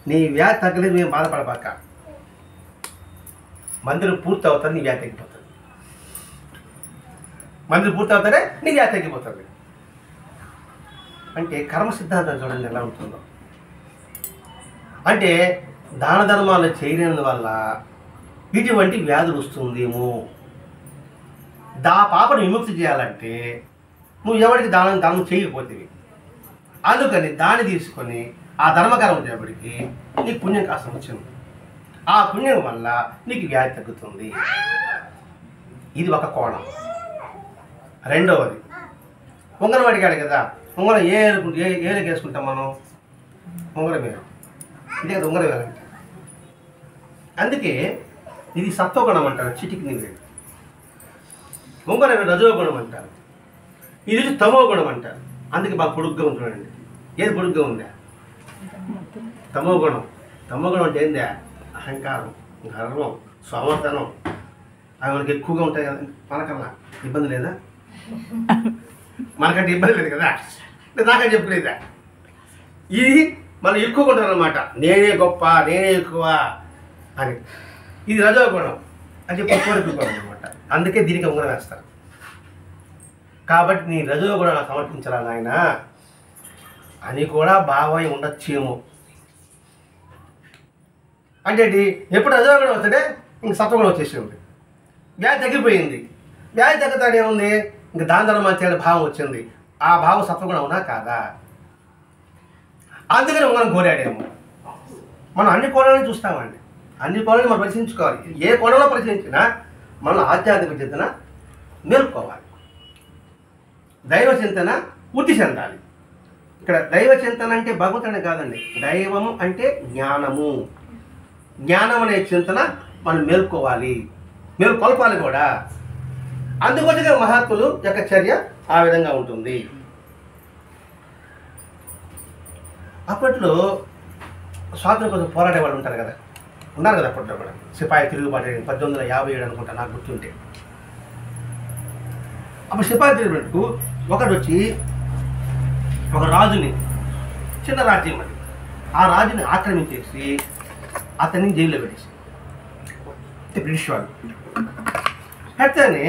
నీ వ్యాధి తగ్గలేదు, మేము బాధపడబాక, మందిరం పూర్తి అవుతుంది, నీ వ్యాధి తగ్గిపోతుంది. మందిరం పూర్తి అవుతారే నీ వ్యాధి తగ్గిపోతుంది. అంటే కర్మ సిద్ధాంతం చూడండి ఎలా ఉంటుందో. అంటే దాన ధర్మాలు చేయలేని వల్ల ఇటువంటి వ్యాధులు వస్తుందేమో. పాపను విముక్తి చేయాలంటే నువ్వు ఎవరికి దానం చేయకపోతేవి, అందుకని దాన్ని తీసుకొని ఆ ధర్మకర్మ చేయబడికి నీకు పుణ్యం కాస్త వచ్చింది. ఆ పుణ్యం వల్ల నీకు వ్యాధి తగ్గుతుంది. ఇది ఒక కోణం. రెండవది, ఉంగరం అడిగాడు కదా, ఉంగరం ఏలకు వేసుకుంటాం మనం, ఉంగరం వేరు, ఇదే కదా ఉంగరం వేయాలంటే. అందుకే ఇది సత్వగుణం అంటారు, చిటికి నీరు. ఉంగరం రజోగుణం అంటారు, ఇది తమో గుణం అంటారు. అందుకే బాగా పొడుగ్గా ఉంటుందండి. ఏది పొడుగ్గా ఉందా? తమో గుణం. తమో గుణం అంటే ఏందా? అహంకారం, గర్వం, స్వామర్థనం. అవి మనకి ఎక్కువగా ఉంటాయి కదా. మనకన్నా ఇబ్బంది లేదా? మనకంటే ఇబ్బంది లేదు కదా, నాకని చెప్పలేదా? ఇది మనం ఎక్కువగా ఉంటారు అన్నమాట. నేనే గొప్ప, నేనే ఎక్కువ అని. ఇది రజోగుణం అని చెప్పి కోరికగుణం అనమాట. అందుకే దీనికి ఉంగరం వేస్తారు. కాబట్టి నీ రజోగుణాన్ని సమర్పించాలా నాయన అని కూడా భావం ఉండొచ్చేమో. అంటే ఎప్పుడు రజోగుణం వస్తుంటే ఇంక సత్వగుణం వచ్చేసింది, వ్యాధి తగ్గిపోయింది. వ్యాధి తగ్గుతానే ఉంది, ఇంక దాన ధర్మాలు చేయాలి భావం వచ్చింది. ఆ భావం సత్వగుణం అవునా కాదా? అందుకని మనం కోరాడేమో. మనం అన్ని కోణాలను చూస్తామండి, అన్ని కోణాలను మనం పరిశీలించుకోవాలి. ఏ కోణంలో పరిశీలించినా మనం ఆధ్యాత్మిక చింతన మేల్కోవాలి, దైవ చింతన వృద్ధి చెందాలి. ఇక్కడ దైవ చింతన అంటే భగవంతుడే కాదండి, దైవము అంటే జ్ఞానము. జ్ఞానం అనే చింతన మనం మేల్కోవాలి, మేల్కొల్పాలి కూడా. అందుకోసమే మహాత్ములు యొక్క చర్య ఆ విధంగా ఉంటుంది. అప్పట్లో స్వాతంత్రం కోసం పోరాడే వాళ్ళు ఉంటారు కదా, ఉన్నారు కదా అప్పట్లో కూడా. సిపాయి తిరుగుబాటు 1857 అనుకుంటా నాకు గుర్తుంటే. అప్పుడు సిపాయి తిరుగుబాటుకు ఒకడు వచ్చి ఒక రాజుని, చిన్న రాజ్యం అది, ఆ రాజుని ఆక్రమించేసి అతన్ని జైల్లో పెట్టేసి, బ్రిటిష్ వాళ్ళు. అతనే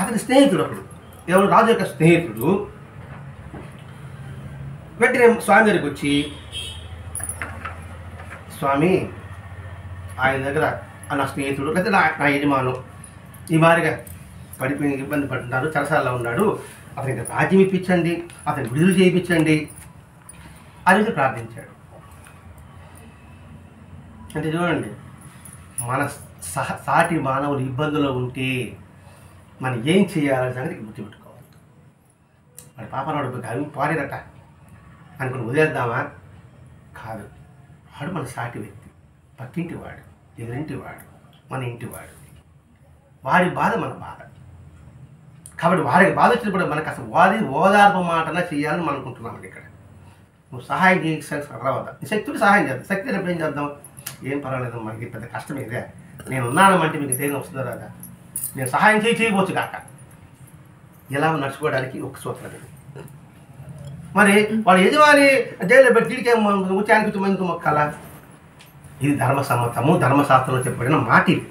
అతని స్నేహితుడు, అప్పుడు ఎవరు రాజు యొక్క స్నేహితుడు, వెంటనే స్వామి దగ్గరికి వచ్చి, స్వామి ఆయన దగ్గర నా స్నేహితుడు లేదా నా యజమాను ఈ మాదిరిగా పడిపోయి ఇబ్బంది పడుతున్నారు, చరసాల్లో ఉన్నాడు, అతనికి రాజ్యం ఇప్పించండి, అతని విడుదల చేయించండి అని ప్రార్థించాడు. అంటే చూడండి, మన సాటి మానవులు ఇబ్బందులో ఉంటే మనం ఏం చేయాలనే సంగతి గుర్తుపెట్టుకోవాలి. మరి పాపనాడు అవి పారేరట అనుకుని వదిలేద్దామా? కాదు, వాడు మన సాటి వ్యక్తి, పక్కింటి వాడు, ఎదురింటి వాడు, మన ఇంటి వాడు. వాడి బాధ మన బాధ. కాబట్టి వాడికి బాధ వచ్చినప్పుడు మనకు అసలు ఓదార్పు మాటన చేయాలని మనం అనుకుంటున్నామండి. ఇక్కడ నువ్వు సహాయం చేయవద్దా, శక్తుడు సహాయం చేద్దాం. శక్తి రేపు ఏం చేద్దాం? ఏం పర్వాలేదు, మనకి పెద్ద కష్టం ఇదే, నేను ఉన్నానమంటే మీకు ధైర్యం వస్తుందో రాదా? నేను సహాయం చేయవచ్చు కాక ఎలా నడుచుకోవడానికి ఒక సూత్రం ఇది. మరి వాడు యజమాని జైల్లో పెట్టి తిరిగి ముత్యానికి మంది మొక్కల, ఇది ధర్మసమ్మతము, ధర్మశాస్త్రంలో చెప్పబడిన మాట ఇది.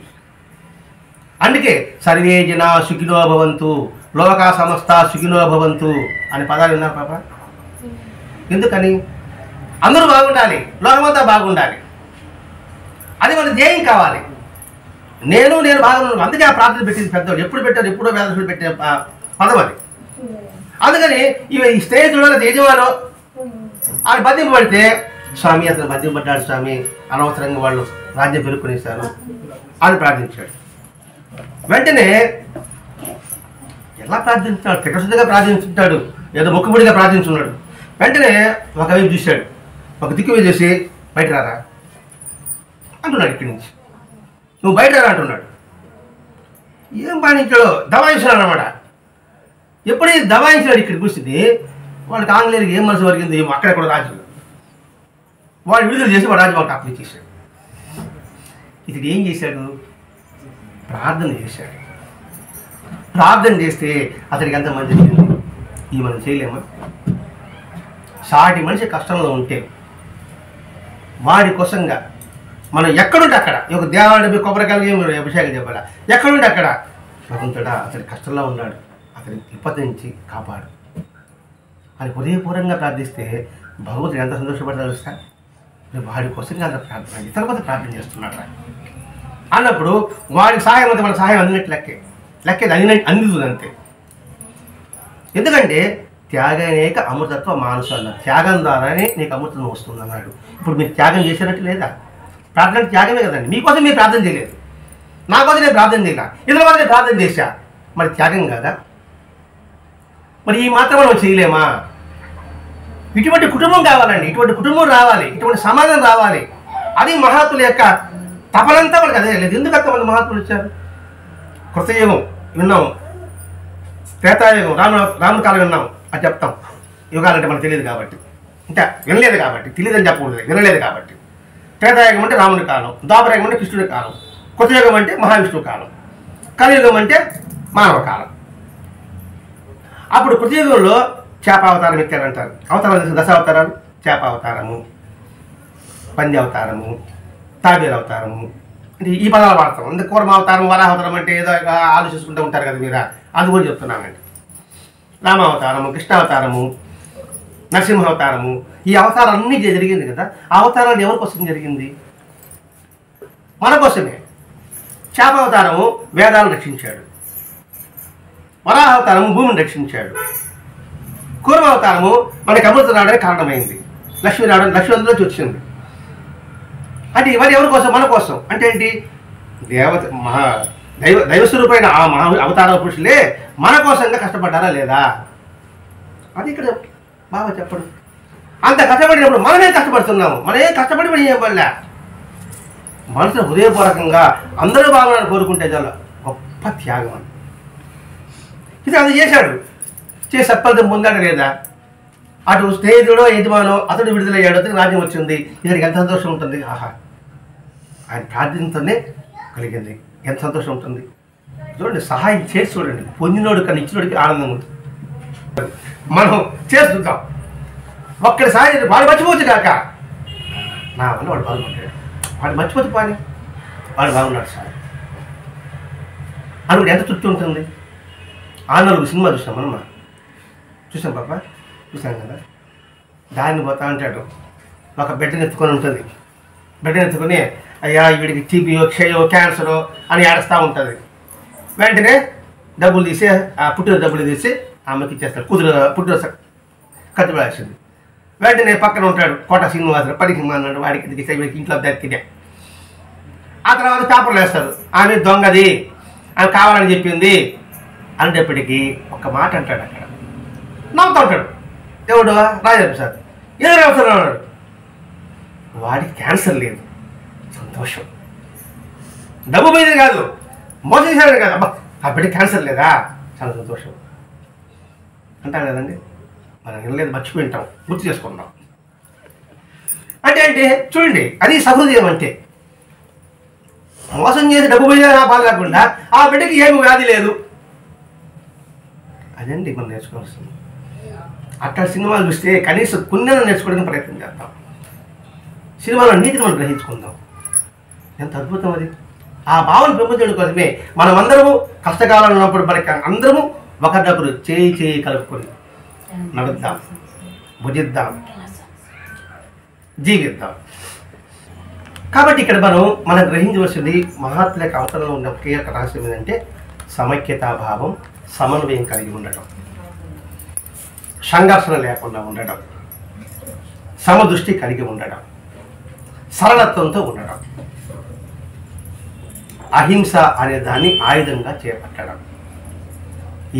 అందుకే సర్వే జనా సుఖినో భవంతు, లోకా సమస్త సుఖినో భవంతు అనే పదాలు విన్నారు పాప. ఎందుకని? అందరూ బాగుండాలి, లోకమంతా బాగుండాలి, అది మన ధ్యేయం కావాలి. నేను బాగున్నాను, అందుకే ఆ ప్రార్థన పెట్టింది పెద్దవాళ్ళు. ఎప్పుడు పెట్టారు? ఎప్పుడో వేదసులు పెట్టే పదం అది. అందుకని ఇవి ఈ స్నేహితుడు యజమాను ఆయన బంధింపబడితే, స్వామి అతను బంధింపడ్డాడు స్వామి, అనవసరంగా వాళ్ళు రాజ్యం పెరుక్కునేశారు అని ప్రార్థించాడు. వెంటనే ఎలా ప్రార్థించున్నాడు? తికశుద్ధిగా ప్రార్థించుంటాడు, ఏదో మొక్కుబడిగా ప్రార్థించున్నాడు. వెంటనే ఒక వైపు చూశాడు, ఒక దిక్కు మీద చేసి బయట రారా అంటున్నాడు. ఇక్కడి నుంచి నువ్వు బయట రా అంటున్నాడు. ఏం బాధించాడో దబాయించినాడు అనమాట. ఎప్పుడైతే దబాయించినాడు ఇక్కడికి కూర్చుంది, వాళ్ళకి ఆంగ్లేయులకి ఏం మనసు వరిగింది, ఏమో అక్కడెక్కడ రాజు వాడు విడుదల చేసి వాడు రాజు వాళ్ళకి అప్లై చేశాడు. ఇతడు ఏం చేశాడు? ప్రార్థన చేశాడు. ప్రార్థన చేస్తే అతడికి ఎంత మంచి జరిగింది. ఇది మనం చేయలేమా? సాటి మనిషి కష్టంలో ఉంటే వాడి కోసంగా మనం ఎక్కడుంటే అక్కడ ఒక దేవాలయం కొబ్బరికాయలు అభిషేకం చెప్పాలా, ఎక్కడుంటే అక్కడ భగవంతుడా అతడి కష్టంలో ఉన్నాడు, అతని విపత్తు నుంచి కాపాడు అని హృదయపూర్వకంగా ప్రార్థిస్తే భగవంతుడు ఎంత సంతోషపడతాడు సార్. వాడి కోసంగా అంత ప్రార్థన ఇతర కొత్త ప్రార్థన చేస్తున్నాడు అన్నప్పుడు వాడికి సహాయం అయితే మన సహాయం అందినట్టు లెక్కేది అందుతుంది అంతే. ఎందుకంటే త్యాగనేక అమృతత్వ మానసు అన్నారు. త్యాగం ద్వారానే నీకు అమృతం వస్తుంది అన్నాడు. ఇప్పుడు మీరు త్యాగం చేసినట్టు లేదా? ప్రార్థన త్యాగమే కదండి. మీకోసం మీరు ప్రార్థన చేయలేదు, నా కోసం నేను ప్రార్థన చేయగా, ఇతరుల కోసం నేను ప్రార్థన చేశా, మరి త్యాగం కాదా? మరి ఈ మాత్రం మనం చేయలేమా? ఇటువంటి కుటుంబం కావాలండి, ఇటువంటి కుటుంబం రావాలి, ఇటువంటి సమాజం రావాలి. అది మహాత్ముల యొక్క తపనంతా మనకు అదే లేదు. ఎందుకు అంతమంది మహాత్ములు వచ్చారు? కృతయుగం విన్నాము, త్రేతాయుగం రాముని కాలం విన్నాము, అది చెప్తాం. యుగాలంటే మనకు తెలియదు కాబట్టి, ఇంకా వినలేదు కాబట్టి, తెలియదని చెప్పకూడదు, వినలేదు కాబట్టి. త్రేతాయుగం అంటే రాముని కాలం, ద్వాపరయుగం అంటే కృష్ణుడి కాలం, కృతయుగం అంటే మహావిష్ణువు కాలం, కలియుగం అంటే మానవ కాలం. అప్పుడు కృతయుగంలో చేపావతారం ఎత్తారంటారు. అవతారాలు దశావతారాలు: చేపావతారము, పంది అవతారము, తాబేలు అవతారము. అంటే ఈ పదాలు వాడతాం. అంటే కూర్మ అవతారం, వరాహవతారం అంటే ఏదో ఆలోచిస్తుంటూ ఉంటారు కదా మీరు, అది కూడా చెప్తున్నానండి. రామావతారము, కృష్ణావతారము, నరసింహావతారము, ఈ అవతారం అన్నీ జరిగింది కదా. ఆ అవతారాలు ఎవరి కోసం జరిగింది? మన కోసమే. చేపావతారము వేదాలను రక్షించాడు, వరాహవతారము భూమిని రక్షించాడు, కూర్మావతారము మనకి అమృతం రావడానికి కారణమైంది, లక్ష్మి అందులోంచి వచ్చింది. అంటే ఇవన్నీ ఎవరి కోసం? మన కోసం. అంటే ఏంటి? దేవత దైవస్వరూపమైన ఆ అవతార పురుషులే మన కోసంగా కష్టపడ్డారా లేదా? అది ఇక్కడ బాగా చెప్పడు. అంత కష్టపడినప్పుడు మనమేం కష్టపడుతున్నాము? మనమేం కష్టపడి మనం ఏం పడలే. మనసులో హృదయపూర్వకంగా అందరూ బాగున్నారని కోరుకుంటే చాలా గొప్ప త్యాగం అని. ఇది అది చేశాడు. చేసి సత్ఫలితం పొందాడు లేదా? అటు స్నేహితుడో యజమానో అతడు విడుదలయ్యాడు, అతనికి రాజ్యం వచ్చింది, ఇతనికి ఎంత సంతోషం ఉంటుంది. ఆహా, ఆయన ప్రార్థనతోనే కలిగింది, ఎంత సంతోషం ఉంటుంది. చూడండి, సహాయం చేసి చూడండి. పొందినోడు కన్నా ఇచ్చినోడికి ఆనందం ఉంటుంది. మనం చేస్తుంటాం, ఒక్కడి సహాయం వాడు మర్చిపోవచ్చు కాక, నా వల్ల వాడు బాగుపడ్డాడు, వాడు మర్చిపోతే పాని వాడు బాగున్నాడు సార్ అని ఎంత తృప్తి ఉంటుంది. 6 సినిమా చూసాం మనం, చూసాం పాప, చూసాం కదా. దాన్ని పోతా అంటాడు, ఒక బిడ్డను ఎత్తుకొని ఉంటుంది. బిడ్డను ఎత్తుకొని అయ్యా వీడికి టీబీయో, క్షయో, క్యాన్సరో అని ఏడుస్తూ ఉంటుంది. వెంటనే డబ్బులు తీసి, ఆ పుట్టిన డబ్బులు తీసి ఆమెకి ఇచ్చేస్తాడు. పుట్టిన ఖర్చు పడాల్సింది. వెంటనే పక్కన ఉంటాడు కోట శ్రీనివాసులు, పనికి అన్నాడు, వాడికి వీడికి ఇంట్లో దక్కిదే. ఆ తర్వాత పేపర్లు వేస్తారు, ఆమె దొంగది, ఆమె కావాలని చెప్పింది అనేటప్పటికీ ఒక మాట అంటాడు. అక్కడ నవ్వుతూ ఉంటాడు. ఎవడు? రాజప్రసాద్. ఏదో అవసరం అన్నాడు. వాడికి క్యాన్సర్ లేదు, సంతోషం. డబ్బు పోయింది కాదు, మోసం చేశాడు కాదు, అబ్బా ఆ బిడ్డ క్యాన్సర్ లేదా, చాలా సంతోషం అంటాం కదండి. మనం వినలేదు, మర్చిపోయింటాం, గుర్తు చేసుకుంటాం. అంటే అంటే చూడండి, అది సహృదయం. అంటే మోసం చేసి డబ్బు పోయినా నా బాధ కాకుండా ఆ బిడ్డకి ఏమి వ్యాధి లేదు, అదండి మనం నేర్చుకోవాల్సింది. అట్లా సినిమాలు చూస్తే కనీసం పుణ్యాన్ని నేర్చుకోవడానికి ప్రయత్నం చేద్దాం. సినిమాలో నీతిని మనం గ్రహించుకుందాం. ఎంత అద్భుతం అది. ఆ భావన పెంపొందడం కోసమే మనమందరము కష్టకాలంలో ఉన్నప్పుడు మనకి అందరము ఒకరినొకరు చేయి కలుపుకొని నడుద్దాం, భుజిద్దాం, జీవిద్దాం. కాబట్టి ఇక్కడ మనం గ్రహించవలసింది మహాత్ముల యొక్క అవతరణలో ఉన్న ఒకే ఒక రహస్యం ఏంటంటే సమైక్యతాభావం, సమన్వయం కలిగి ఉండటం, సంఘర్షణ లేకుండా ఉండటం, సమదృష్టి కలిగి ఉండటం, సరళత్వంతో ఉండటం, అహింస అనే దాన్ని ఆయుధంగా చేపట్టడం.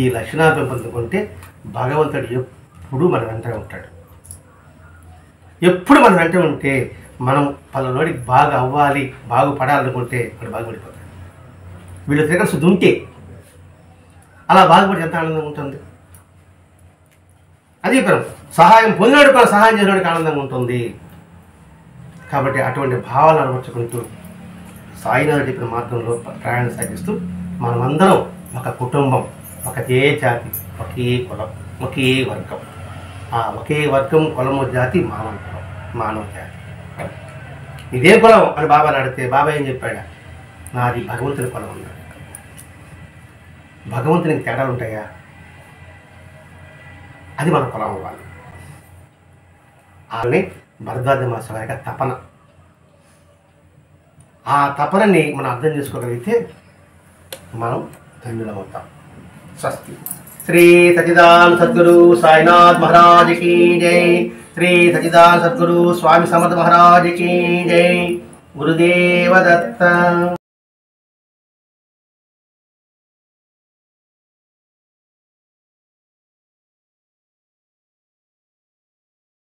ఈ లక్షణాలు పెంపొందుకుంటే భగవంతుడు ఎప్పుడు మన వెంట ఉంటాడు. ఎప్పుడు మన వెంట ఉంటే మనం పలానోడికి బాగా అవ్వాలి, బాగుపడాలనుకుంటే వాడు బాగుపడిపోతాడు. వీళ్ళు తిరగల్సి ఉంటే అలా బాగుపడి ఎంత ఆనందంగా ఉంటుంది. అది చెప్పాను, సహాయం పొందినోడు కూడా సహాయం చేసినోడికి ఆనందంగా ఉంటుంది. కాబట్టి అటువంటి భావాలు అలవర్చుకుంటూ సాయినాథుడు చెప్పిన మార్గంలో ప్రయాణం సాగిస్తూ మనమందరం ఒక కుటుంబం, ఒకటే జాతి, ఒకే కులం, ఒకే వర్గం. ఆ ఒకే వర్గం, కులము, జాతి మానవ కులం, మానవ జాతి. ఇదే కులం అని బాబాని అడిగితే బాబా ఏం చెప్పాడా? నాది భగవంతుని కులం అన్నాడు. భగవంతునికి తేడాలు ఉంటాయా? అది మన కులం అవ్వాలి. అలానే భరద్వాజ మాస్టర్ గారి తపన, ఆ తపనని మనం అర్థం చేసుకోగలిగితే మనం ధన్యులమవుతాం. స్వస్తి. శ్రీ సచిదానంద సద్గురు సాయినాథ్ మహారాజ్ की जय. श्री सच्चिदानंद सद्गुरु स्वामी समर्थ महाराज की जय. गुरुदेव दत्त.